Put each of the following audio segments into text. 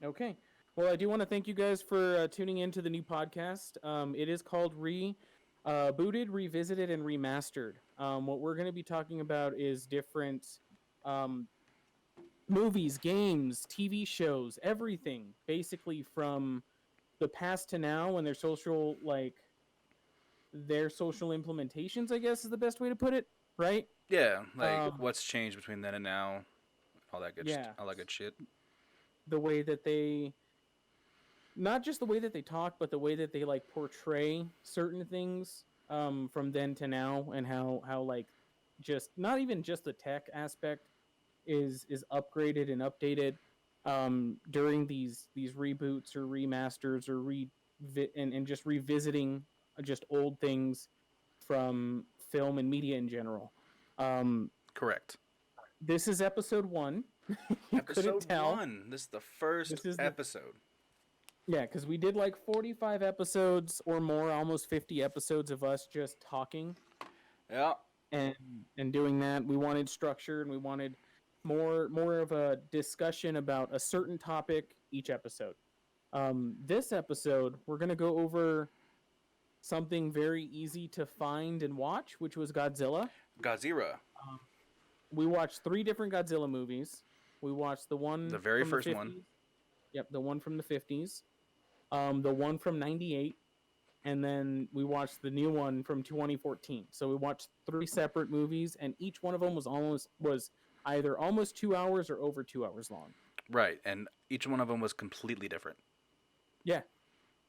Okay. Well, I do want to thank you guys for tuning into the new podcast. It is called Booted, Revisited, and Remastered. What we're going to be talking about is different um, movies, games, TV shows, everything, basically from the past to now, and their social implementations. I guess is the best way to put it. Right? Yeah, like Um, what's changed between then and now, yeah. all that good shit. The way that they not just the way that they talk, but the way that they like portray certain things from then to now, and how like just not even just the tech aspect is upgraded and updated during these reboots or remasters or and just revisiting just old things from film and media in general. Um, Correct. this is episode 1. You couldn't Episode tell. 1. This is the first This is the episode. Yeah, because we did like 45 episodes or more, almost 50 episodes of us just talking Yeah. and doing that. We wanted structure and we wanted more of a discussion about a certain topic each episode. This episode, we're gonna go over something very easy to find and watch, which was Godzilla. Godzilla. Um, we watched 3 different Godzilla movies. We watched the The one very from the first one. 50s. Yep, the one from the 50s. The one from 98, and then we watched the new one from 2014. So we watched 3 separate movies, and each one of them was either almost 2 hours or over 2 hours long. Right, and each one of them was completely different. Yeah,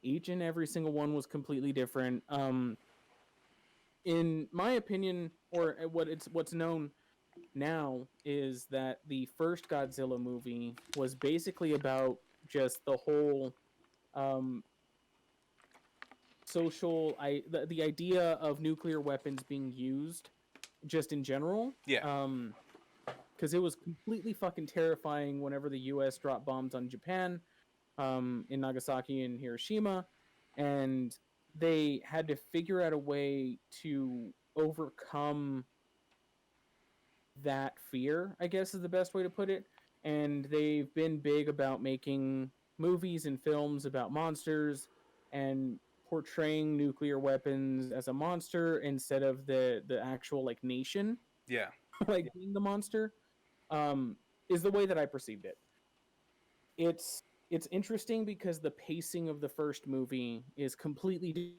each and every single one was completely different. In my opinion, or what's known now is that the first Godzilla movie was basically about just the whole um, the idea of nuclear weapons being used just in general. Yeah. Because it was completely fucking terrifying whenever the U.S. dropped bombs on Japan, in Nagasaki and Hiroshima, and they had to figure out a way to overcome that fear, I guess is the best way to put it. And they've been big about making movies and films about monsters and portraying nuclear weapons as a monster instead of the actual like nation Yeah. like being the monster. um is the way that I perceived it. It's interesting because the pacing of the first movie is completely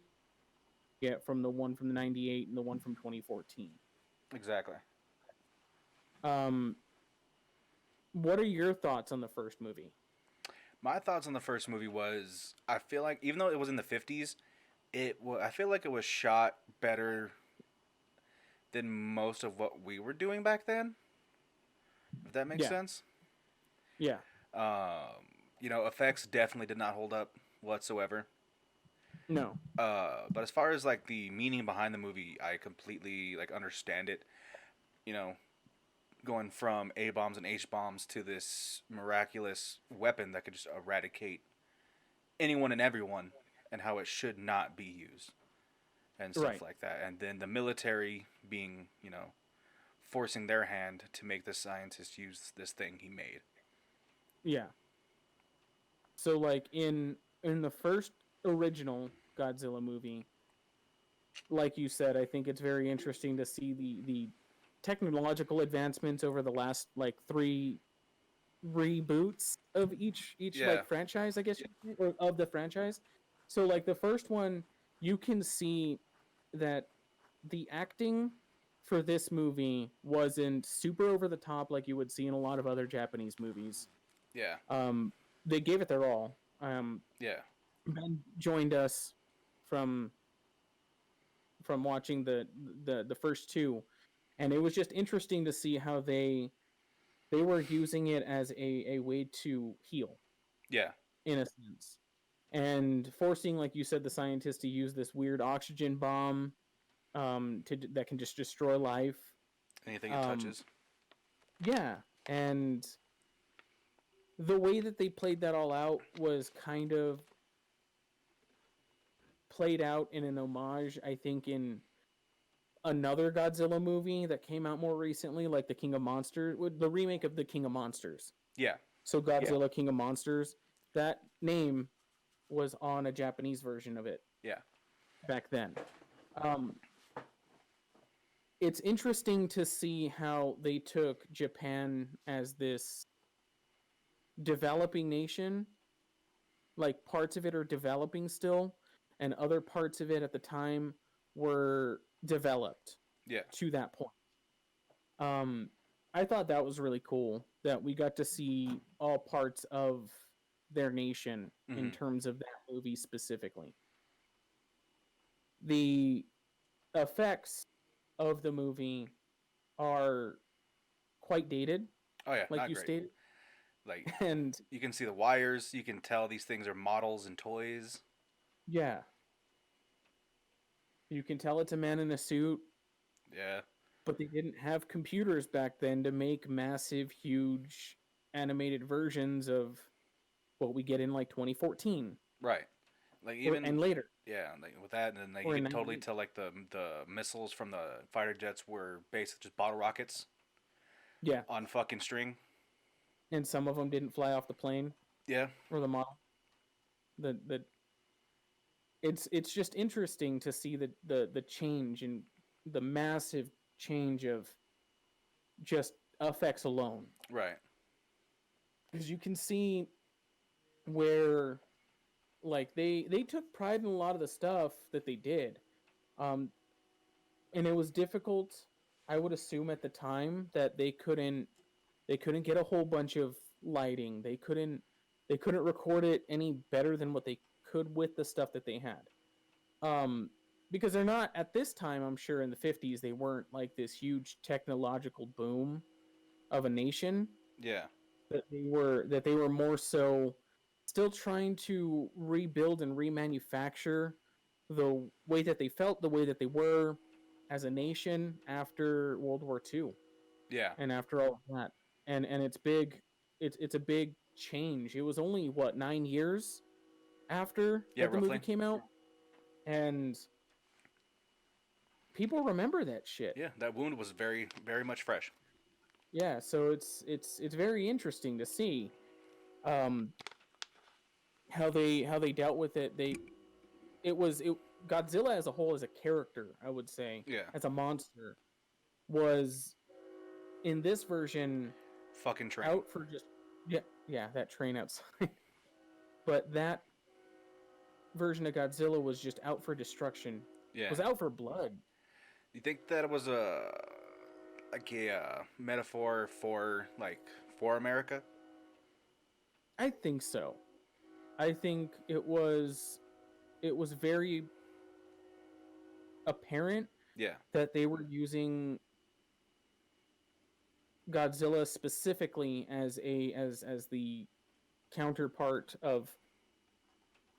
different from the one from the 98 and the one from 2014. Exactly. um what are your thoughts on the first movie? My thoughts on the first movie was I feel like even though it was in the 50s, I feel like it was shot better than most of what we were doing back then. If that makes Yeah, sense. yeah, Um, effects definitely did not hold up whatsoever. no, But as far as like the meaning behind the movie, I completely like understand it. You know, going from A bombs and H bombs to this miraculous weapon that could just eradicate anyone and everyone, and how it should not be used and stuff right, like that. And then the military being, forcing their hand to make the scientist use this thing he made. yeah. So like in the first original Godzilla movie, like you said, I think it's very interesting to see the technological advancements over the last like 3 reboots of each Yeah, like franchise, I guess, or of the franchise. So like the first one, you can see that the acting for this movie wasn't super over the top like you would see in a lot of other Japanese movies. yeah, Um, they gave it their all. yeah, Ben joined us from watching the first two, and it was just interesting to see how they were using it as a way to heal yeah, in a sense, and forcing, like you said, the scientists to use this weird oxygen bomb that can just destroy life. anything it um touches. yeah, and the way that they played that all out was kind of played out in an homage, I think, in another Godzilla movie that came out more recently, like the King of Monsters, the remake of the King of Monsters. Yeah, So Godzilla, King of Monsters. That name was on a Japanese version of it Yeah. back then. Um, it's interesting to see how they took Japan as this developing nation. Like parts of it are developing still, and other parts of it at the time were developed Yeah. to that point. Um, I thought that was really cool that we got to see all parts of their nation in Hmm. terms of that movie specifically. The effects of the movie are quite dated, Oh yeah, like not you great. stated, Like and you can see the wires. You can tell these things are models and toys. yeah, you can tell it's a man in a suit, Yeah. but they didn't have computers back then to make massive, huge animated versions of what we get in like 2014 Right. Like or even and later yeah, like with that, and then like you or in could totally 98. tell like the missiles from the fighter jets were basically just bottle rockets Yeah, on fucking string. and some of them didn't fly off the plane Yeah. or the model. The it's just interesting to see the change and the massive change of just effects alone, Right. because you can see where like they took pride in a lot of the stuff that they did, um and it was difficult, I would assume at the time, that they couldn't get a whole bunch of lighting, they couldn't record it any better than what they could with the stuff that they had, um because they're not at this time, I'm sure in the 50s they weren't like this huge technological boom of a nation, Yeah. that they were more so still trying to rebuild and remanufacture the way that they felt, the way that they were as a nation after World War II Yeah. and after all of that. And it's big. It's a big change. It was only what, 9 years after Yeah. that the movie Roughly. came out, and people remember that shit. Yeah. That wound was very very much fresh. Yeah, so it's very interesting to see um how they dealt with it. It Godzilla as a whole, as a character, I would say, Yeah. as a monster, was in this version Fucking train. out for just, yeah, yeah, that train outside. But that version of Godzilla was just out for destruction. Yeah. Was out for blood. You think that was a like a metaphor for for America? I think so. I think it was very apparent Yeah. that they were using Godzilla specifically as the counterpart of,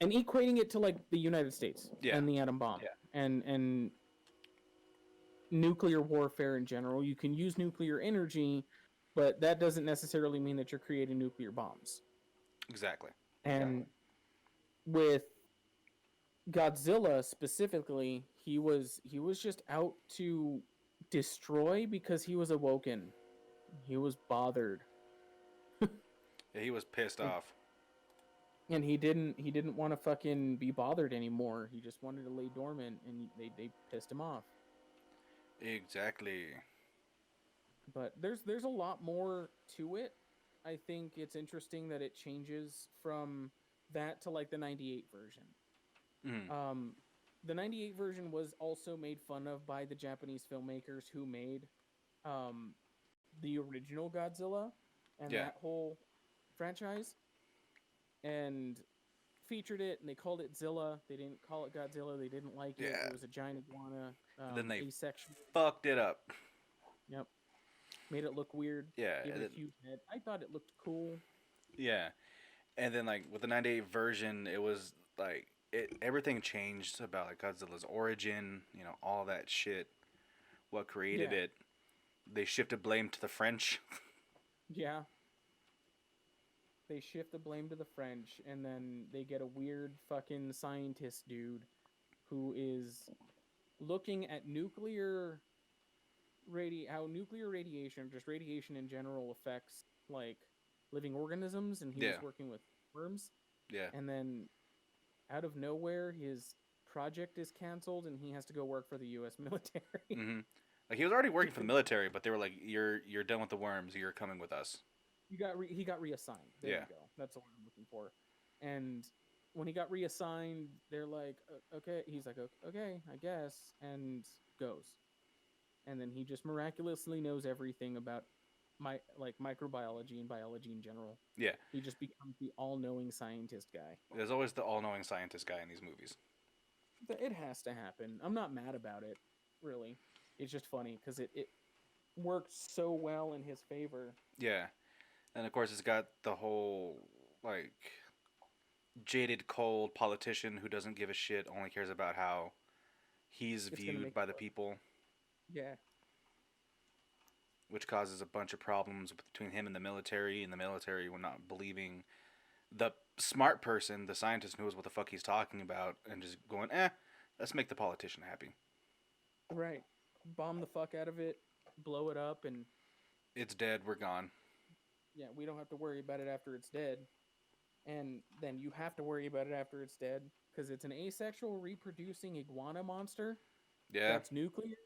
and equating it to like the United States Yeah. and the atom bomb, and nuclear warfare in general. You can use nuclear energy, but that doesn't necessarily mean that you're creating nuclear bombs. Exactly. And with Godzilla specifically, he was just out to destroy because he was awoken. He was bothered. Yeah, he was pissed And off. he didn't want to fucking be bothered anymore. He just wanted to lay dormant, and they pissed him off. Exactly. But there's a lot more to it. I think it's interesting that it changes from that to like the 98 version. Mm. Um the 98 version was also made fun of by the Japanese filmmakers who made um the original Godzilla and Yeah. that whole franchise, and featured it, and they called it Zilla. They didn't call it Godzilla. They didn't like it. Yeah. It was a giant iguana, Then they asexual. fucked it up. Yep, made it look weird. Yeah. Gave And it then, a huge head. I thought it looked cool. yeah. And then like with the 98 version, it was like everything changed about like Godzilla's origin, all that shit, what created Yeah, it. They shifted blame to the French. yeah. They shift the blame to the French, and then they get a weird fucking scientist dude who is looking at how nuclear radiation, just radiation in general, affects like living organisms, and he Yeah. was working with worms. Yeah. and then out of nowhere, his project is canceled, and he has to go work for the U.S. military. Hmm. Like he was already to working for the con- military, but they were like, "You're done with the worms. You're coming with us." he got reassigned. There Yeah. you go. That's what I'm looking for. And when he got reassigned, they're like, okay." He's like, "Okay, I guess," and goes. And then he just miraculously knows everything about microbiology and biology in general. Yeah. He just becomes the all-knowing scientist guy. There's always the all-knowing scientist guy in these movies. It has to happen. I'm not mad about it, really. It's just funny because it worked so well in his favor. Yeah. And of course, it's got the whole like jaded, cold politician who doesn't give a shit, only cares about how he's It's gonna viewed make by it the work. people, Yeah, which causes a bunch of problems between him and the military were not believing the smart person, the scientist knows what the fuck he's talking about, and just going, let's make the politician happy. right. Bomb the fuck out of it, blow it up, and It's dead, we're gone. yeah, we don't have to worry about it after it's dead. And then you have to worry about it after it's dead because it's an asexual reproducing iguana monster Yeah, that's nuclear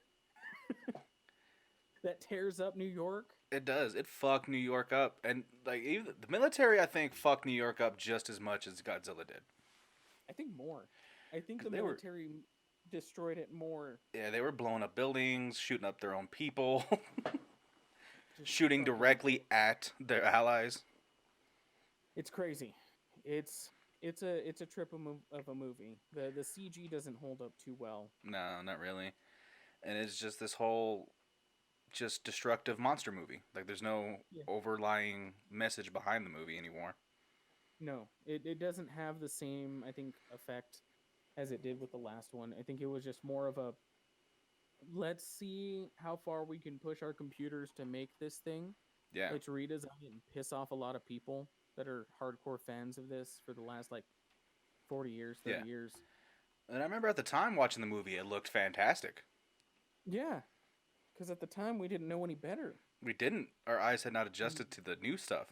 that tears up New York. it does. It fucked New York up, and like even the military, I think fucked New York up just as much as Godzilla did. I think more. I think the They were, military destroyed it more. yeah, they were blowing up buildings, shooting up their own people, Just shooting fucking. directly at their allies. It's crazy. It's it's a trip of a movie. The CG doesn't hold up too well. No, not really. And it's just this whole just destructive monster movie. Like there's no Yeah. overlying message behind the movie anymore. No, it doesn't have the same, I think, effect as it did with the last one. I think it was just more of a let's see how far we can push our computers to make this thing. Yeah, Let's redesign it and piss off a lot of people that are hardcore fans of this for the last like 40 years, yeah. 30 years. And I remember at the time watching the movie, it looked fantastic. Yeah, because at the time we didn't know any better. We didn't. Our eyes had not And adjusted to the new stuff.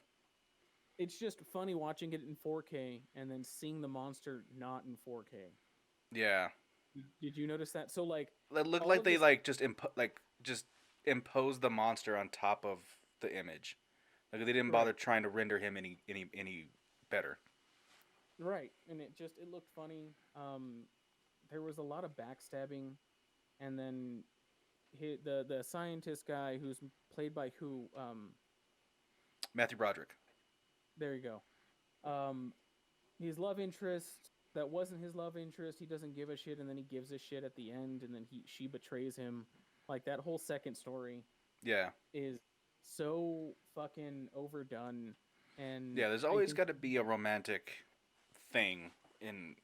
it's just funny watching it in 4K and then seeing the monster not in 4K. Yeah, Did you notice that? So like it looked all like of they this, like just imposed the monster on top of the image. Like they didn't bother right, trying to render him any better. right, and it looked funny. There was a lot of backstabbing, and then the scientist guy who's played by who? Matthew Broderick. There you go. Um, his love interest that wasn't his love interest. He doesn't give a shit, and then he gives a shit at the end, and then she betrays him. Like that whole second story Yeah, is so fucking overdone, and yeah. There's I always think got to be a romantic thing in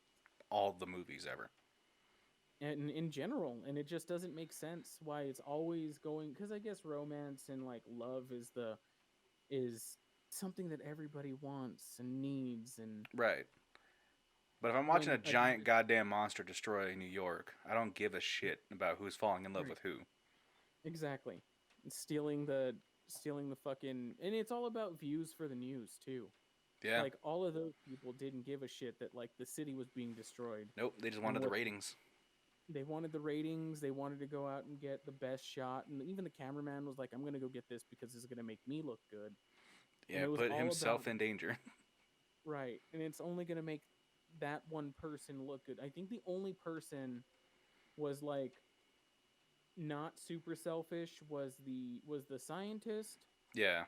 all the movies ever. and in general, and it just doesn't make sense why it's always going because I guess romance and like love is something that everybody wants and needs and Right. But if I'm watching a when again giant goddamn monster destroy New York, I don't give a shit about who's falling in love right with who. exactly and stealing the fucking and it's all about views for the news too. Yeah. Like all of those people didn't give a shit that like the city was being destroyed Nope. They just and wanted the what ratings. they wanted the ratings, they wanted to go out and get the best shot, and even the cameraman was like, I'm gonna go get this because this is gonna make me look good. And Yeah. it was Put all about himself in danger. right, and it's only gonna make that one person look good. I think the only person was like not super selfish was the scientist, Yeah.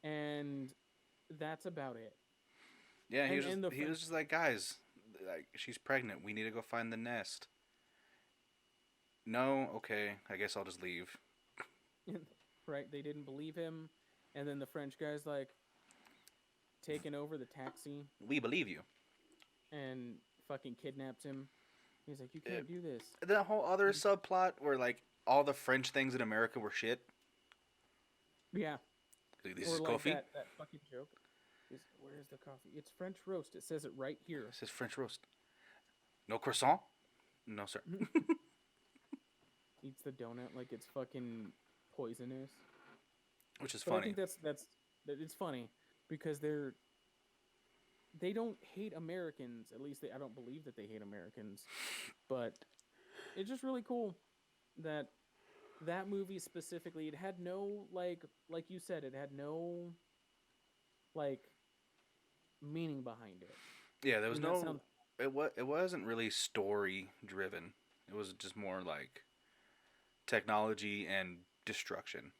and that's about it. Yeah. He was just And the he French was just like, guys, like she's pregnant. We need to go find the nest. No. Okay. I guess I'll just leave. right, they didn't believe him, and then the French guy's like taking over the taxi We believe you. and fucking kidnaps him. He's like, you can't do this. The whole other subplot where like all the French things in America were shit. Yeah, Like, this or is like coffee. that fucking joke. Where's the coffee? It's French roast. It says it right here. This is French roast. No croissant. No sir. Eats the donut like it's fucking poisonous. Which is But I funny. think that's it's funny because they don't hate Americans. At least I don't believe that they hate Americans. But it's just really cool that that movie specifically, it had no like you said, it had no like meaning behind it. Yeah, there was And that no. sounds It wasn't really story driven. It was just more like technology and destruction.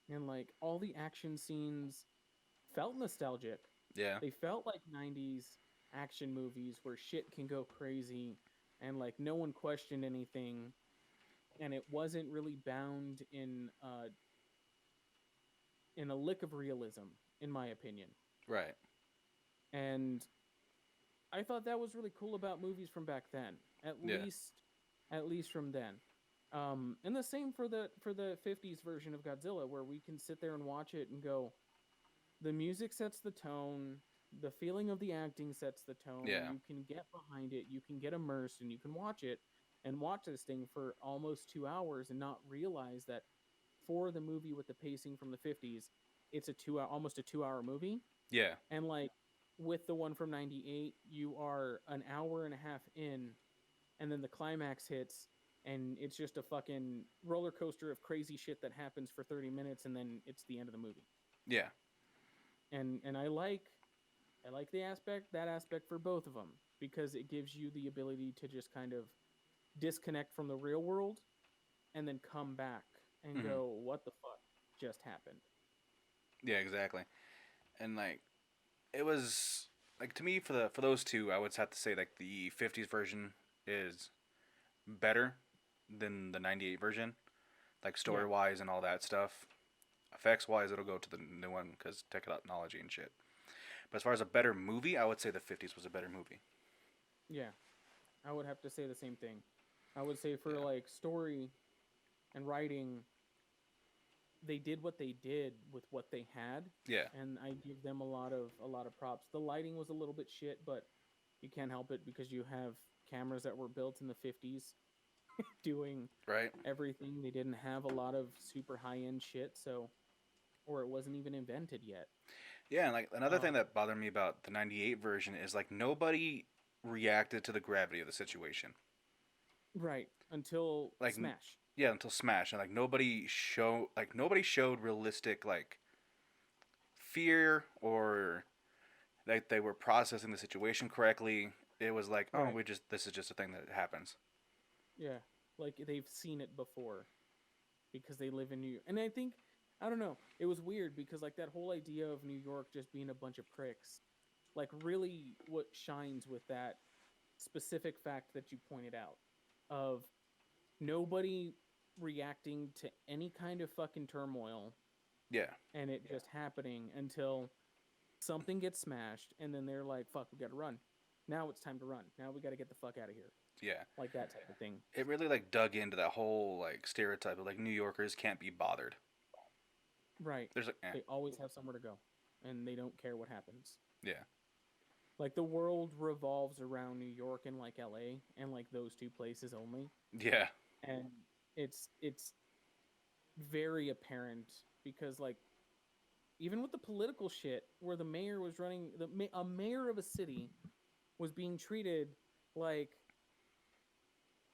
and like all the action scenes felt nostalgic. Yeah. They felt like 90s action movies where shit can go crazy and like no one questioned anything, and it wasn't really bound in a lick of realism, in my opinion. Right. And I thought that was really cool about movies from back then. At Yeah. least at least from then. And the same for the 50s version of Godzilla, where we can sit there and watch it and go, the music sets the tone, the feeling of the acting sets the tone. Yeah. You can get behind it, you can get immersed, and you can watch it and watch this thing for almost 2 hours and not realize that for the movie with the pacing from the 50s, it's a 2 hour, almost a 2 hour movie. Yeah. And like with the one from 98, you are an hour and a half in, and then the climax hits, and it's just a fucking roller coaster of crazy shit that happens for 30 minutes, and then it's the end of the movie. Yeah. And I like the aspect for both of them, because it gives you the ability to just kind of disconnect from the real world and then come back and Hmm. go, what the fuck just happened? Yeah. Exactly. And like it was like to me for those two, I would have to say like the '50s version is better than the '98 version, like Yeah. story wise and all that stuff. Effects wise, it'll go to the new one because technology and shit. But as far as a better movie, I would say the '50s was a better movie. Yeah. I would have to say the same thing. I would say for Yeah. like story and writing, they did what they did with what they had, Yeah. and I give them a lot of props. The lighting was a little bit shit, but you can't help it because you have cameras that were built in the 50s doing Right. everything. They didn't have a lot of super high end shit, so or it wasn't even invented yet. Yeah, and like another thing Um, that bothered me about the '98 version is like nobody reacted to the gravity of the situation. right until Like Smash. yeah, until Smash, and like nobody showed realistic like fear or like they were processing the situation correctly. It was like, oh, Right. we just this is just a thing that happens. Yeah. Like they've seen it before because they live in New York. And I think I don't know. It was weird because like that whole idea of New York just being a bunch of pricks, like really what shines with that specific fact that you pointed out of nobody reacting to any kind of fucking turmoil, Yeah, and it just happening until something gets smashed, and then they're like, fuck, we gotta run. Now it's time to run. Now we gotta get the fuck out of here. yeah. Like that type of thing. It really like dug into that whole like stereotype of like New Yorkers can't be bothered. Right. There's like, They always have somewhere to go, and they don't care what happens. yeah, Like the world revolves around New York and like LA and like those two places only. yeah, And it's very apparent because like even with the political shit where the mayor was running a mayor of a city was being treated like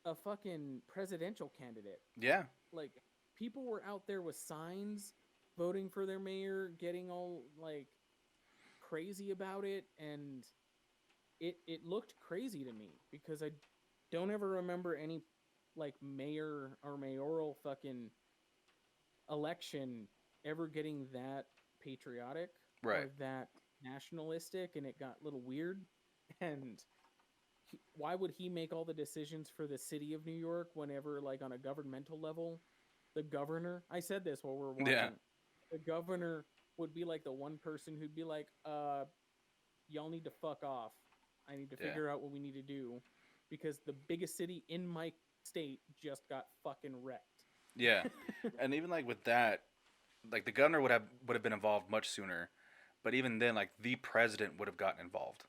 a fucking presidential candidate. yeah, Like people were out there with signs voting for their mayor, getting all like crazy about it, and it looked crazy to me because I don't ever remember any like mayor or mayoral fucking election ever getting that patriotic right, or that nationalistic, and it got a little weird. And why would he make all the decisions for the city of New York whenever like on a governmental level the governor, I said this while we were yeah, watching, the governor would be like the one person who'd be like, y'all need to fuck off. I need to yeah, figure out what we need to do because the biggest city in my state just got fucking wrecked. yeah. And even like with that, like the governor would have been involved much sooner, but even then, like the president would have gotten involved,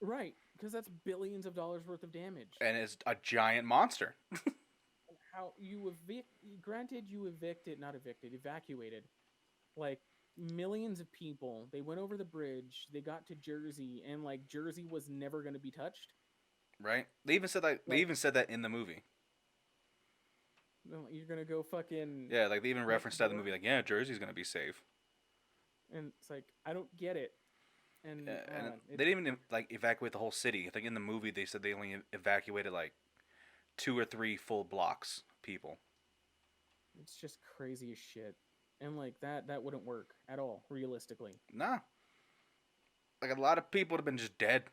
Right, because that's billions of dollars worth of damage. and it's a giant monster. How you evict? Granted, you evicted, not evicted, evacuated, like millions of people. They went over the bridge. They got to Jersey, and like Jersey was never going to be touched. Right? They even said that. They Like, even said that in the movie. no, you're gonna go fucking Yeah, like they even next referenced that in the door, movie. Like, yeah, Jersey's gonna be safe. and it's like I don't get it. And And it they didn't even like evacuate the whole city. I think in the movie they said they only evacuated like 2 or 3 full blocks of people. it's just crazy as shit. And like that wouldn't work at all, realistically. Nah, like a lot of people would have been just dead.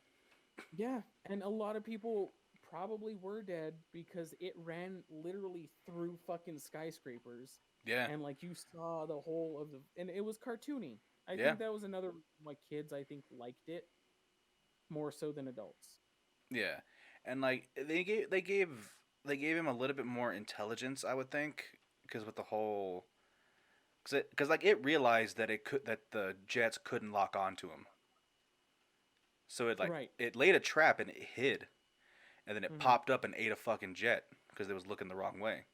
Yeah, and a lot of people probably were dead because it ran literally through fucking skyscrapers, Yeah, and like you saw the whole of the, and it was cartoony. I yeah, think that was another why kids I think liked it more so than adults. yeah, and like they gave him a little bit more intelligence, I would think, because with the whole because like it realized that the jets couldn't lock onto him, so Right. it laid a trap and it hid, and then it Hmm. popped up and ate a fucking jet because it was looking the wrong way.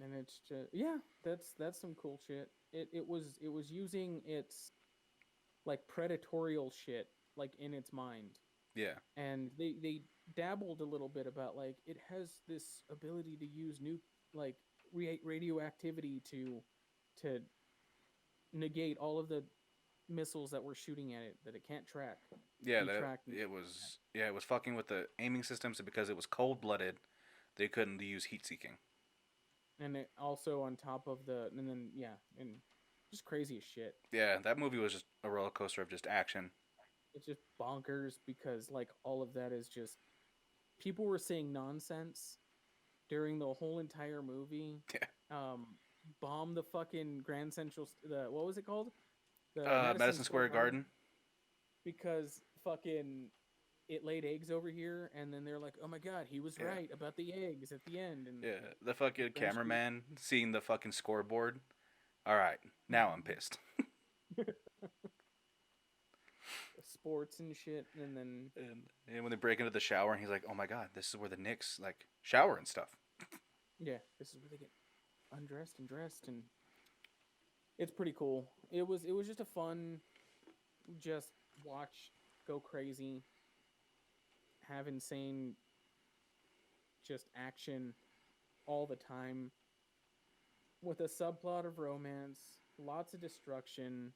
And it's just yeah, that's some cool shit. It was using its like predatorial shit like in its mind, Yeah, and they dabbled a little bit about like it has this ability to use new like radioactivity to negate all of the missiles that we're shooting at it that it can't track yeah, be that tracked and it was yeah it was fucking with the aiming systems because it was cold blooded. They couldn't use heat seeking. and it also on top of the and then yeah and just crazy as shit. Yeah, that movie was just a roller coaster of just action. It's just bonkers because like all of that is just people were saying nonsense during the whole entire movie. Yeah. Um, bomb the fucking Grand Central. The what was it called? The Madison Madison Square Square Garden, Garden. because fucking it laid eggs over here, and then they're like, "Oh my god, he was Yeah. right about the eggs at the end." And Yeah, the fucking eventually, cameraman seeing the fucking scoreboard. All right, now I'm pissed. sports and shit, and then And when they break into the shower, and he's like, "Oh my god, this is where the Knicks like shower and stuff." yeah, this is where they get undressed and dressed, and it's pretty cool. It was just a fun, just watch, go crazy, have insane, just action all the time with a subplot of romance, lots of destruction,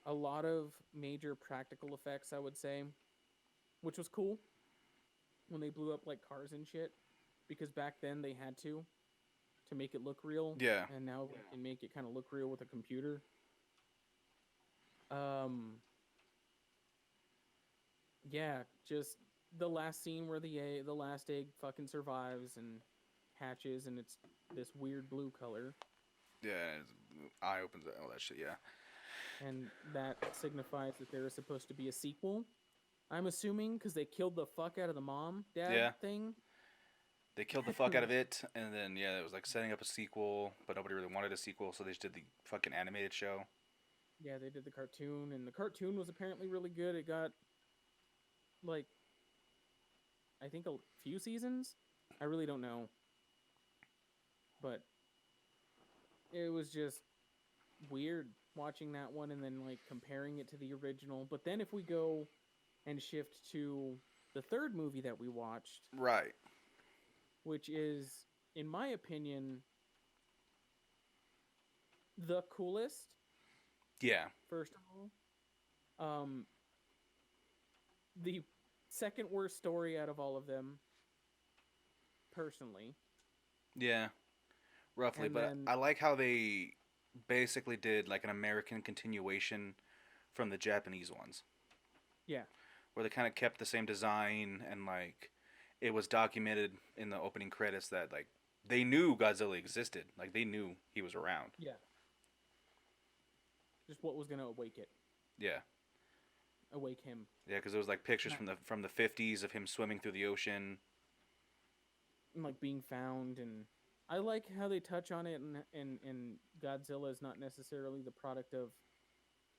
a lot of major practical effects, I would say, which was cool when they blew up like cars and shit because back then they had to make it look real, Yeah, and now we can make it kind of look real with a computer. Um yeah, just the last scene where the last egg fucking survives and hatches and it's this weird blue color, yeah, eye opens all that shit. Yeah, and that signifies that there is supposed to be a sequel. I'm assuming because they killed the fuck out of the mom dad yeah. thing. They killed the fuck out of it, and then yeah, it was like setting up a sequel, but nobody really wanted a sequel, so they just did the fucking animated show. Yeah, they did the cartoon, and the cartoon was apparently really good. It got like I think a few seasons. I really don't know, but it was just weird watching that one and then like comparing it to the original. But then if we go and shift to the third movie that we watched, Right. which is, in my opinion, the coolest. Yeah. First of all, the second worst story out of all of them, personally, Yeah. Roughly, and but then I like how they basically did like an American continuation from the Japanese ones, yeah, where they kind of kept the same design and like it was documented in the opening credits that like they knew Godzilla existed, like they knew he was around. yeah, just what was gonna Yeah. awake him, Yeah, because there was like pictures Not- from the 50s of him swimming through the ocean. and like being found. And I like how they touch on it, and Godzilla is not necessarily the product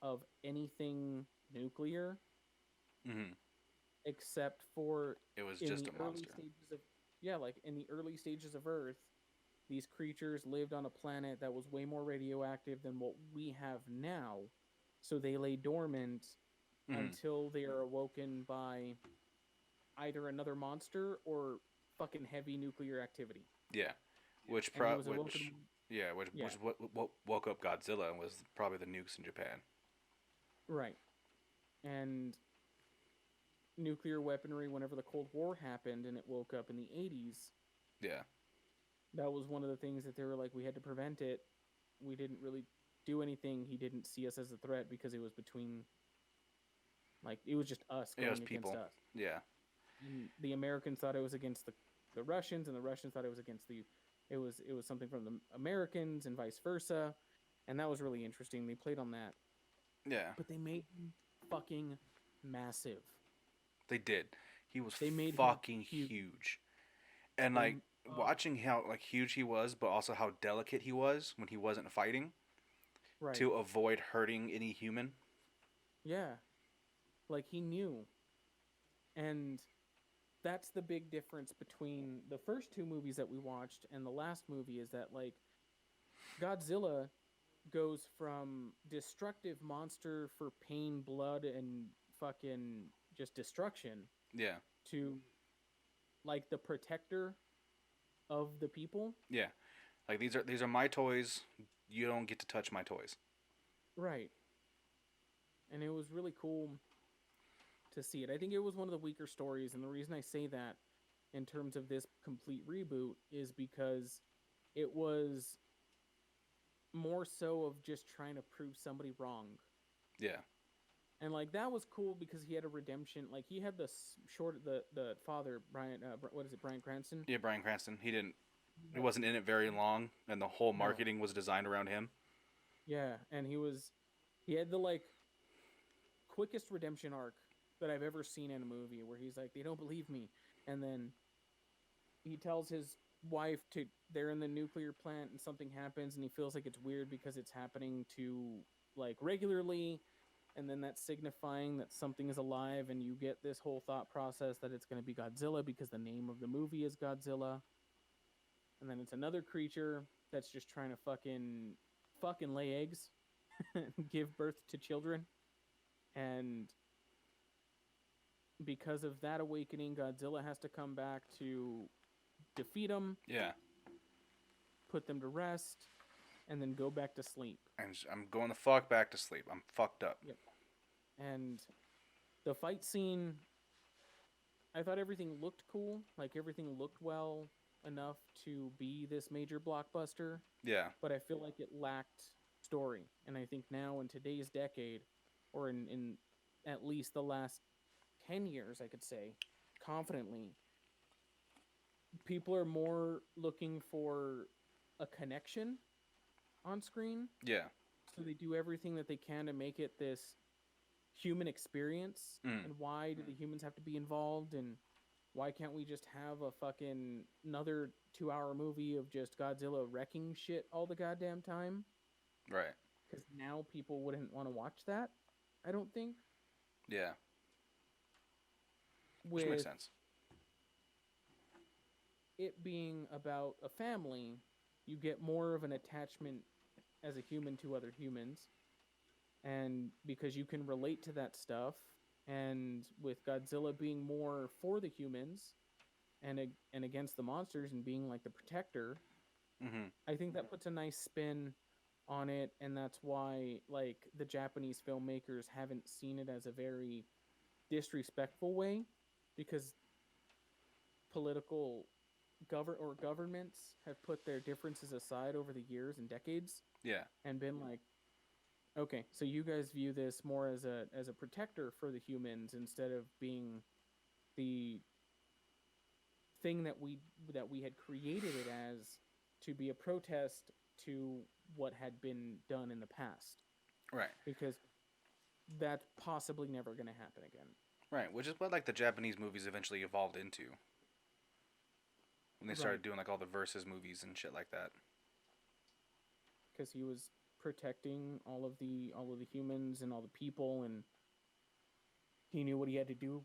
of anything nuclear, Hmm. except for It was in just the a early monster. stages of yeah, like in the early stages of Earth, these creatures lived on a planet that was way more radioactive than what we have now, so they lay dormant Mm-hmm. until they are awoken by either another monster or fucking heavy nuclear activity. Yeah. Which And it pro was which awoken. yeah, which Yeah, is what woke up Godzilla and was probably the nukes in Japan. right. And nuclear weaponry, whenever the Cold War happened and it woke up in the 80s, Yeah. that was one of the things that they were like, we had to prevent it. We didn't really do anything. He didn't see us as a threat because it was between, like, it was just us It was going against people. us. Yeah. And the Americans thought it was against the Russians, and the Russians thought it was against the, it was something from the Americans and vice versa. And that was really interesting. They played on that. Yeah. But they made him fucking massive. They did. He was They made him fucking huge. huge. And They, like watching how like huge he was, but also how delicate he was when he wasn't fighting right. to avoid hurting any human. Yeah. Like he knew. And that's the big difference between the first two movies that we watched and the last movie is that like Godzilla goes from destructive monster for pain, blood, and fucking just destruction Yeah. to like the protector of the people. Yeah. Like these are my toys. You don't get to touch my toys. Right. And it was really cool to see it. I think it was one of the weaker stories, and the reason I say that in terms of this complete reboot is because it was more so of just trying to prove somebody wrong. Yeah. And like that was cool because he had a redemption. Like he had the short the father Brian what is it Bryan Cranston? Yeah, Bryan Cranston. He wasn't in it very long and the whole No. marketing was designed around him. Yeah, and he had the like quickest redemption arc that I've ever seen in a movie where he's like they don't believe me and then he tells his wife to they're in the nuclear plant and something happens and he feels like it's weird because it's happening to like regularly and then that's signifying that something is alive and you get this whole thought process that it's going to be Godzilla because the name of the movie is Godzilla and then it's another creature that's just trying to fucking lay eggs and give birth to children and because of that awakening Godzilla has to come back to defeat them, Yeah. put them to rest, and then go back to sleep. I'm going the fuck back to sleep. I'm fucked up. Yep. And the fight scene, I thought everything looked cool. Like everything looked well enough to be this major blockbuster. Yeah. But I feel like it lacked story. And I think now in today's decade, or in at least the last 10 years, I could say, confidently, people are more looking for a connection on screen. Yeah. So they do everything that they can to make it this human experience. Mm. And why do the humans have to be involved? And why can't we just have a fucking another 2-hour movie of just Godzilla wrecking shit all the goddamn time? Right. Because now people wouldn't want to watch that, I don't think. Yeah. Which With makes sense. it being about a family, you get more of an attachment as a human to other humans. And because you can relate to that stuff, and with Godzilla being more for the humans and against the monsters and being like the protector, Mm-hmm. I think that puts a nice spin on it, and that's why like the Japanese filmmakers haven't seen it as a very disrespectful way because political governments have put their differences aside over the years and decades Yeah. and been like, okay, so you guys view this more as a protector for the humans instead of being the thing that we had created it as to be a protest to what had been done in the past Right. because that's possibly never going to happen again. Right. Which is what like the Japanese movies eventually evolved into. When they started Right. doing like all the versus movies and shit like that. Because he was protecting all of the humans and all the people, and he knew what he had to do,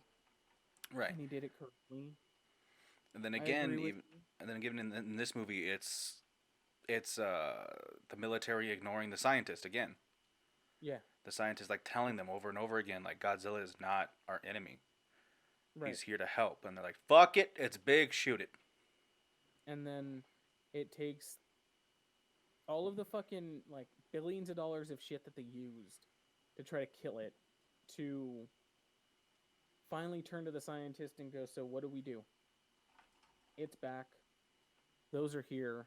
Right. and he did it correctly. And then I again, agree with even, and then again in this movie, it's it's the military ignoring the scientist again. Yeah, The scientist like telling them over and over again like Godzilla is not our enemy. right. He's here to help, and they're like, "Fuck it, it's big, shoot it." And then it takes all of the fucking like billions of dollars of shit that they used to try to kill it to finally turn to the scientist and go, so what do we do? It's back. Those are here.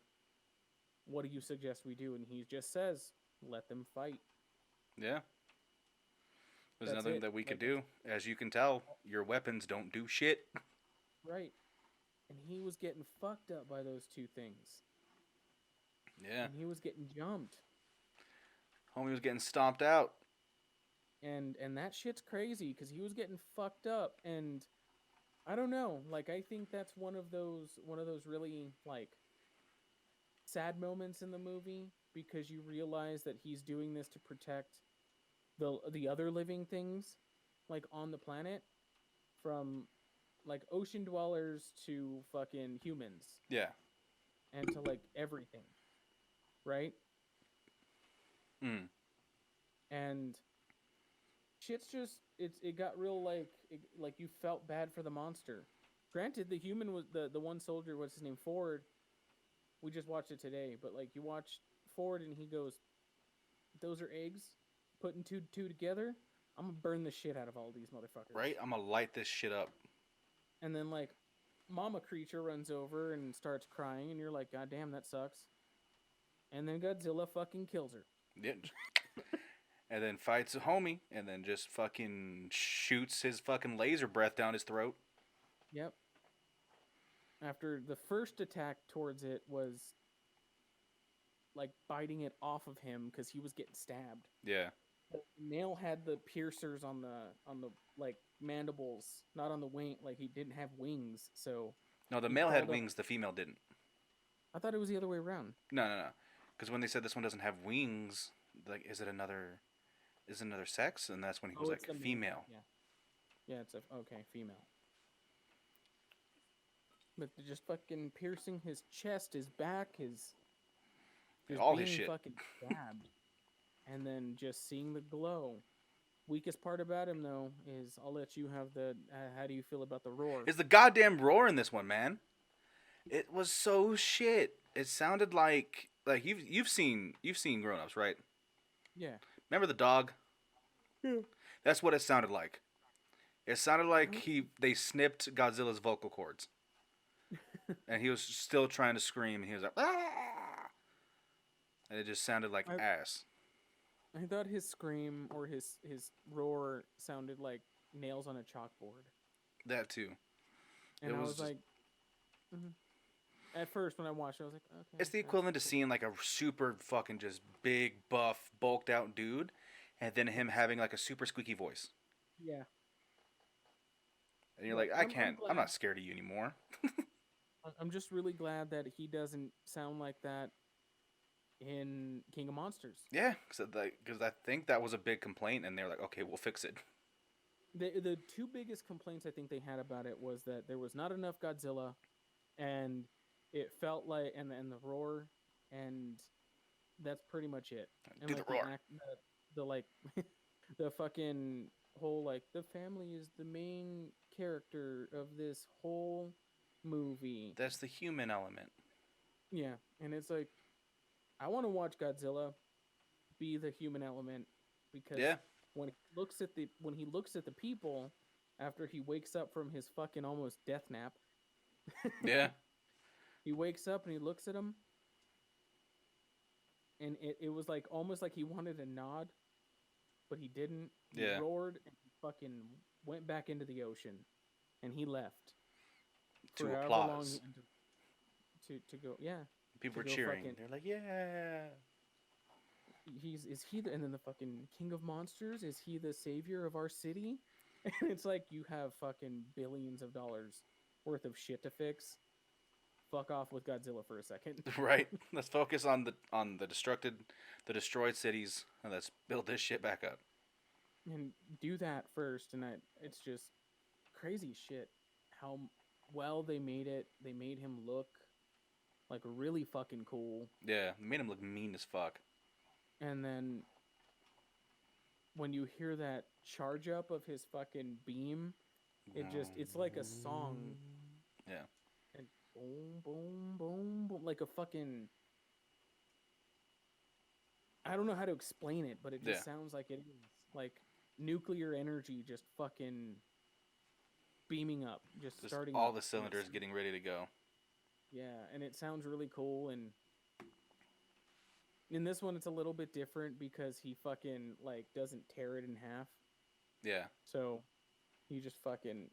What do you suggest we do? And he just says, let them fight. Yeah, there's That's nothing it. that we could Like, do. As you can tell, your weapons don't do shit. right. And he was getting fucked up by those two things. Yeah, And he was getting jumped. homie was getting stomped out. And that shit's crazy because he was getting fucked up. And I don't know. Like, I think that's one of those really like sad moments in the movie because you realize that he's doing this to protect the other living things like on the planet from like ocean dwellers to fucking humans Yeah. and to like everything, right? Mm. And shit's just it got real like you felt bad for the monster. Granted, the human was the one soldier, what's his name, Ford. We just watched it today, but like you watch Ford and he goes, "Those are eggs, putting two together. I'm gonna burn the shit out of all these motherfuckers." Right? I'm gonna light this shit up. And then like Mama Creature runs over and starts crying, and you're like, "God damn, that sucks." And then Godzilla fucking kills her. Yeah. And then fights a homie, and then just fucking shoots his fucking laser breath down his throat. Yep. After the first attack towards it was like biting it off of him because he was getting stabbed. Yeah. The male had the piercers on the like mandibles, not on the wing. Like he didn't have wings, so No, the he male had crawled up. wings, the female didn't. I thought it was the other way around. No, no, no. Because when they said this one doesn't have wings, like, is it another sex? And that's when he was It's like, the male. female. Yeah, it's a okay female. But they're just fucking piercing his chest, his back, his just All being his shit. fucking stabbed, and then just seeing the glow. Weakest part about him though is I'll let you have the. How do you feel about the roar? Is the goddamn roar in this one, man. It was so shit. It sounded like you've seen Grown Ups, right? Yeah. Remember the dog? Yeah. That's what it sounded like. It sounded like they snipped Godzilla's vocal cords. And he was still trying to scream, and he was like, "Ah!" And it just sounded like ass. I thought his scream or his roar sounded like nails on a chalkboard. That too. And It I was was just- like, at first when I watched it, I was like, okay. It's the equivalent to seeing like a super fucking just big, buff, bulked out dude, and then him having like a super squeaky voice. Yeah. And you're But like, I I'm can't, I'm glad. not scared of you anymore. I'm just really glad that he doesn't sound like that in King of Monsters. Yeah, because I think that was a big complaint, and they're like, okay, we'll fix it. The two biggest complaints I think they had about it was that there was not enough Godzilla, and it felt like and the roar, and that's pretty much it. And Do the like roar. the like the fucking whole like the family is the main character of this whole movie. That's the human element. Yeah, and it's like I want to watch Godzilla be the human element because Yeah. when he looks at the people after he wakes up from his fucking almost death nap. Yeah. He wakes up and he looks at him, and it was like almost like he wanted a nod, but he didn't. He Yeah. roared and he fucking went back into the ocean, and he left To for however applause. long to go. Yeah, People were to go cheering. fucking- They're like, yeah. is he and then the fucking king of monsters, is he the savior of our city? And it's like you have fucking billions of dollars worth of shit to fix. Fuck off with Godzilla for a second. Right. Let's focus on the destroyed cities, and let's build this shit back up. And do that first. And it's just crazy shit how well they made it. They made him look like really fucking cool. Yeah, it made him look mean as fuck. And then when you hear that charge up of his fucking beam, it's like a song. Yeah. And boom, boom, boom, boom, like a fucking. I don't know how to explain it, but it Yeah. just sounds like it is like nuclear energy just fucking beaming up, just starting all up. the cylinders getting ready to go. Yeah, and it sounds really cool. And in this one, it's a little bit different because he fucking like doesn't tear it in half. Yeah. So he just fucking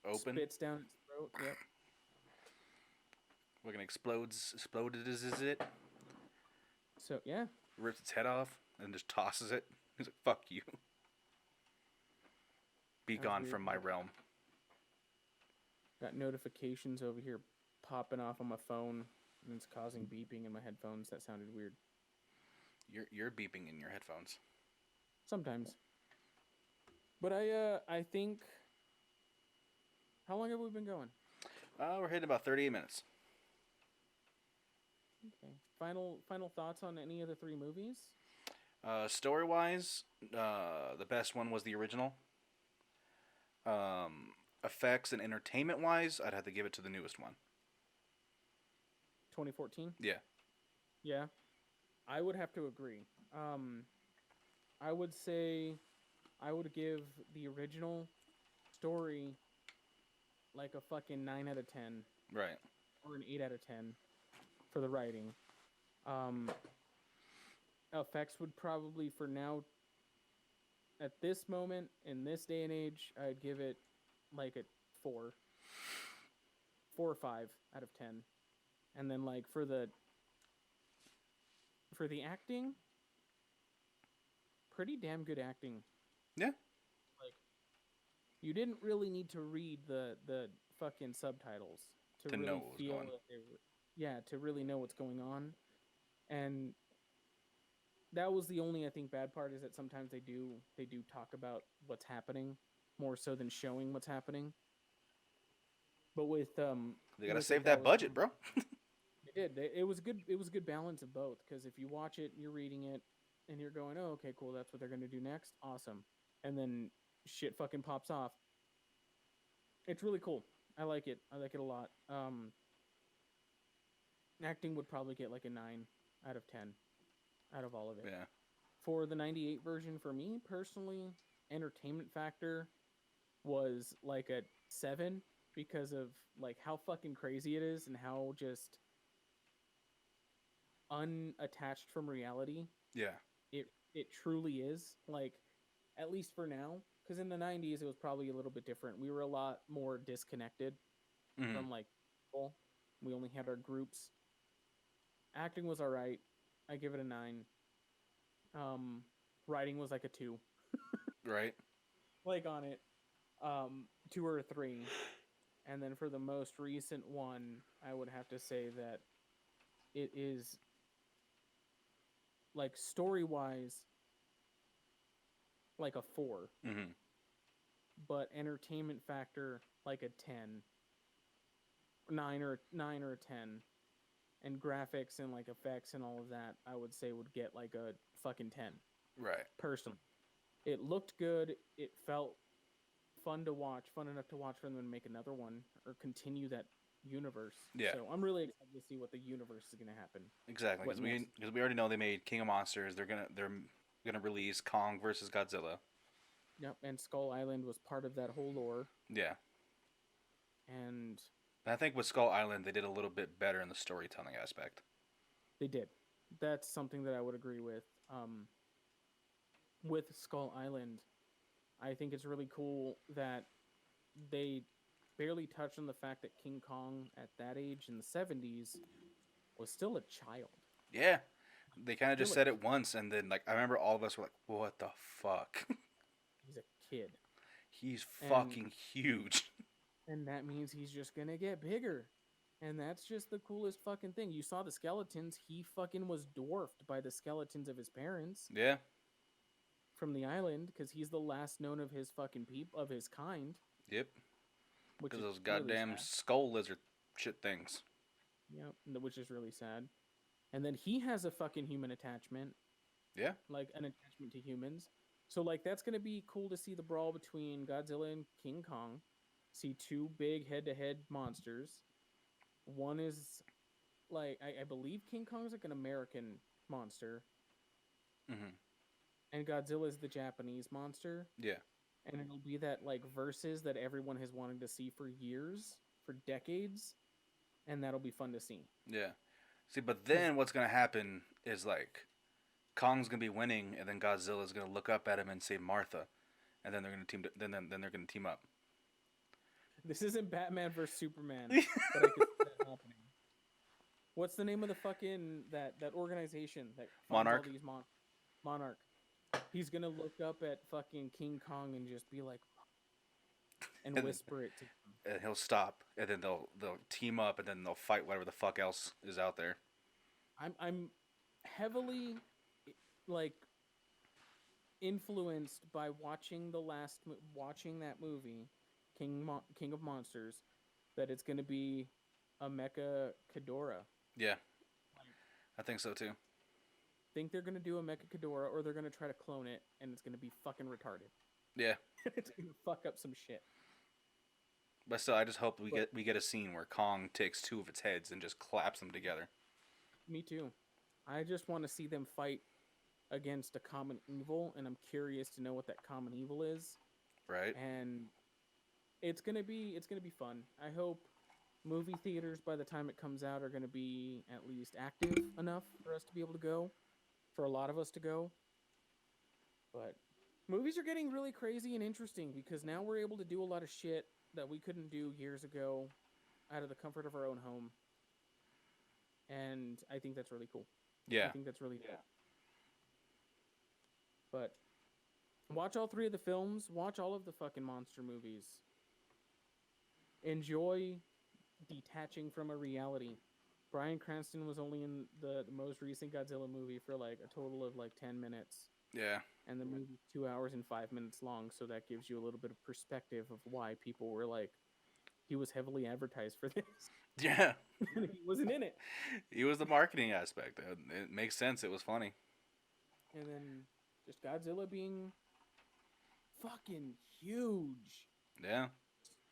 Open. spits down its throat. Yep. Fucking exploded is it? So yeah. Rips its head off and just tosses it. He's like, "Fuck you. Be gone from my realm." Got notifications over here popping off on my phone, and it's causing beeping in my headphones. That sounded weird. You're beeping in your headphones. Sometimes. But I think. How long have we been going? We're hitting about 38 minutes. Okay. Final thoughts on any of the three movies? Story wise, the best one was the original. Effects and entertainment wise, I'd have to give it to the newest one. 2014? Yeah. Yeah. I would have to agree. I would say I would give the original story like a fucking 9 out of 10. Right. Or an 8 out of 10 for the writing. Effects would probably, for now, at this moment, in this day and age, I'd give it like a 4. 4 or 5 out of 10. And then like for the acting, pretty damn good acting. Yeah. Like you didn't really need to read the fucking subtitles to really know what was feel going. that they were, yeah, to really know what's going on. And that was the only, I think, bad part is that sometimes they do talk about what's happening more so than showing what's happening. But with they gotta save that budget, bro. They did. It was good. It was a good balance of both, because if you watch it, you're reading it, and you're going, "Oh, okay, cool. That's what they're gonna do next. Awesome." And then shit fucking pops off. It's really cool. I like it. I like it a lot. Acting would probably get like a 9 out of 10 out of all of it. Yeah. For the 98 version, for me personally, entertainment factor was like a 7 because of like how fucking crazy it is and how just unattached from reality Yeah. it truly is. Like, at least for now, because in the 90s it was probably a little bit different. We were a lot more disconnected from like people. We only had our groups. Acting was all right. I give it a 9. Writing was like a 2. Right. Like on it, 2 or a 3. And then for the most recent one, I would have to say that it is like story-wise like a 4. But entertainment factor like a 10. 9 or a 10. And graphics and like effects and all of that, I would say would get like a fucking 10. Right. Personally. It looked good. It felt fun to watch, fun enough to watch for them to make another one or continue that universe. Yeah. So I'm really excited to see what the universe is going to happen. Exactly, because we already know they made King of Monsters. They're gonna release Kong versus Godzilla. Yep, and Skull Island was part of that whole lore. Yeah. And I think with Skull Island, they did a little bit better in the storytelling aspect. They did. That's something that I would agree with. With Skull Island, I think it's really cool that they barely touched on the fact that King Kong at that age in the 70s was still a child. Yeah. They kind of just said it once, and then like I remember all of us were like, "What the fuck?" He's a kid. He's fucking huge. And that means he's just gonna get bigger. And that's just the coolest fucking thing. You saw the skeletons. He fucking was dwarfed by the skeletons of his parents. Yeah. From the island, because he's the last known of his fucking of his kind. Yep. Because those goddamn skull lizard shit things. Yep, which is really sad. And then he has a fucking human attachment, Yeah. like an attachment to humans. So like that's gonna be cool to see the brawl between Godzilla and King Kong. See two big head-to-head monsters. One is like I believe King Kong is like an American monster, Hmm. and Godzilla is the Japanese monster. Yeah. And it'll be that like versus that everyone has wanted to see for years, for decades, and that'll be fun to see. Yeah. See, but Because then what's gonna happen is like Kong's gonna be winning, and then Godzilla's gonna look up at him and say Martha, and then they're gonna team. Then they're gonna team up. this isn't Batman versus Superman, but I could see that happening. What's the name of the fucking that organization that finds Monarch. all these Monarch? He's gonna look up at fucking King Kong and just be like, and And whisper it to him. and he'll stop, and then they'll team up, and then they'll fight whatever the fuck else is out there. I'm heavily like influenced by watching that movie, King of Monsters, that it's gonna be a Mecha Ghidorah. Yeah, Like, I think so too. think they're gonna do a Mecha Ghidorah, or they're gonna try to clone it, and it's gonna be fucking retarded. Yeah, It's gonna fuck up some shit. but still, I just hope But we get a scene where Kong takes two of its heads and just claps them together. me too. I just want to see them fight against a common evil, and I'm curious to know what that common evil is. Right? And it's gonna be fun. I hope movie theaters by the time it comes out are gonna be at least active enough for us to be able to go, for a lot of us to go. But movies are getting really crazy and interesting because now we're able to do a lot of shit that we couldn't do years ago out of the comfort of our own home. And I think that's really cool. I Yeah. think that's really cool. But watch all three of the films, watch all of the fucking monster movies. Enjoy detaching from a reality. Bryan Cranston was only in the most recent Godzilla movie for like a total of like 10 minutes. Yeah. And the movie's 2 hours and 5 minutes long, so that gives you a little bit of perspective of why people were like, he was heavily advertised for this. Yeah. And he wasn't in it. He was the marketing aspect. It makes sense. It was funny. And then just Godzilla being fucking huge. Yeah.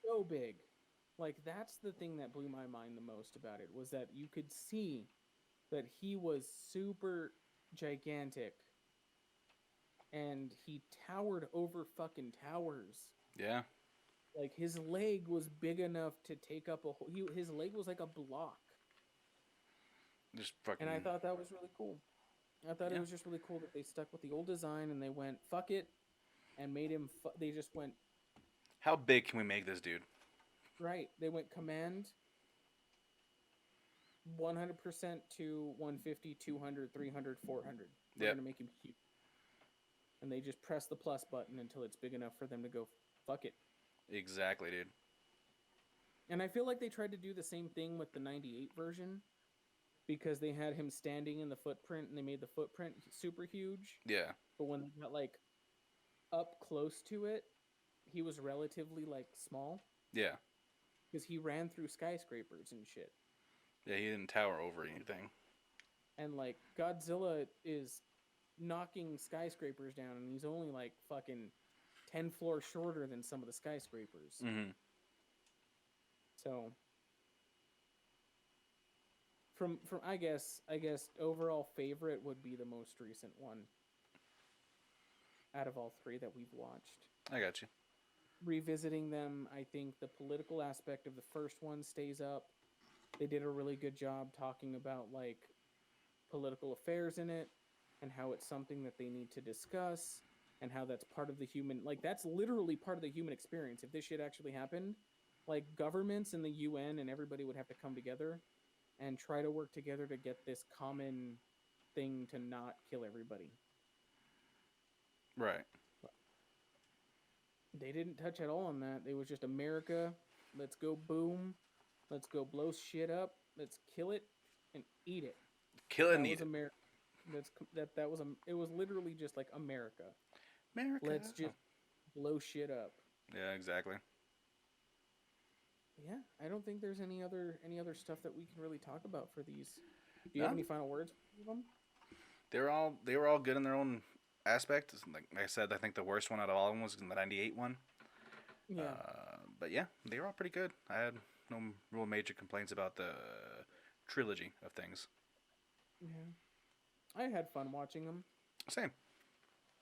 So big. Like that's the thing that blew my mind the most about it, was that you could see that he was super gigantic and he towered over fucking towers. Yeah. Like his leg was big enough to take up a whole. His leg was like a block, Just fucking. and I thought that was really cool. I thought Yeah. it was just really cool that they stuck with the old design and they went fuck it, and made him. They just went How big can we make this dude? right. They went command 100% to 150, 200, 300, 400. We're Yep. gonna make him huge, and they just press the plus button until it's big enough for them to go fuck it. Exactly, dude. And I feel like they tried to do the same thing with the 98 version because they had him standing in the footprint and they made the footprint super huge. Yeah. But when they got like up close to it, he was relatively like small Yeah. because he ran through skyscrapers and shit. Yeah, he didn't tower over anything. And like Godzilla is knocking skyscrapers down and he's only like fucking 10 floors shorter than some of the skyscrapers. Mm-hmm. So from I guess overall favorite would be the most recent one out of all three that we've watched. I got you. Revisiting them, I think the political aspect of the first one stays up. They did a really good job talking about like political affairs in it and how it's something that they need to discuss and how that's part of the human, like that's literally part of the human experience. If this shit actually happened, like governments and the UN and everybody would have to come together and try to work together to get this common thing to not kill everybody. Right. They didn't touch at all on that. It was just America, let's go boom, let's go blow shit up, let's kill it and eat it. Kill it and That eat was it. America. That was it was literally just like America. America. Let's just blow shit up. Yeah, exactly. Yeah, I don't think there's any other stuff that we can really talk about for these. Do you have No, any final words for them? they were all good in their own aspect. Like I said, I think the worst one out of all of them was the '98 one. Yeah, But yeah, they were all pretty good. I had no real major complaints about the trilogy of things. yeah. I had fun watching them. Same.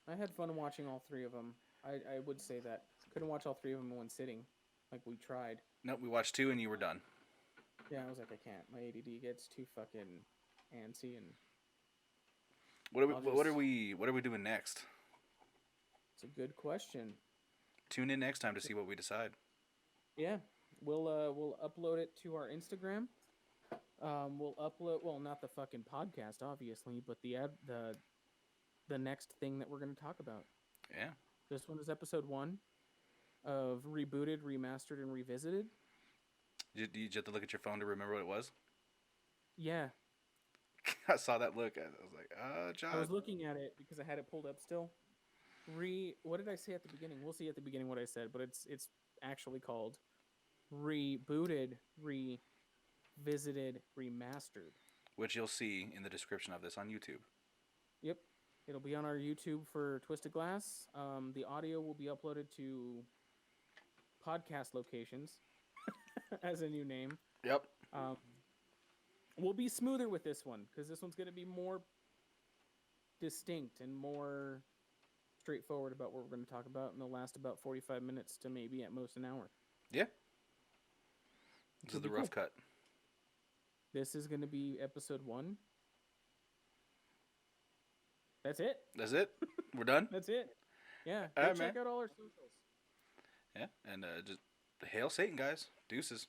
I had fun watching all three of them. I would say that couldn't watch all three of them in one sitting, like we tried. Nope, we watched two and you were done. Yeah, I was like, I can't. My ADD gets too fucking antsy, and I'll just. What are we doing next? It's a good question. Tune in next time to see what we decide. Yeah, we'll upload it to our Instagram. We'll upload not the fucking podcast, obviously, but the next thing that we're gonna talk about. Yeah. This one is episode 1 of rebooted, remastered, and revisited. Did you have to look at your phone to remember what it was? Yeah, I saw that look. I was like, I John. was looking at it because I had it pulled up still. What did I say at the beginning? We'll see at the beginning what I said, but it's actually called rebooted, revisited, remastered. Which you'll see in the description of this on YouTube. Yep, it'll be on our YouTube for Twisted Glass. The audio will be uploaded to podcast locations as a new name. Yep. Um, we'll be smoother with this one because this one's going to be more distinct and more straightforward about what we're going to talk about, and they'll last about 45 minutes to maybe at most an hour. Yeah. This is the rough cut. This is going to be episode 1. That's it. That's it. We're done. That's it. Yeah. All Go right, check man. out all our socials. Yeah, and just hail Satan, guys. Deuces.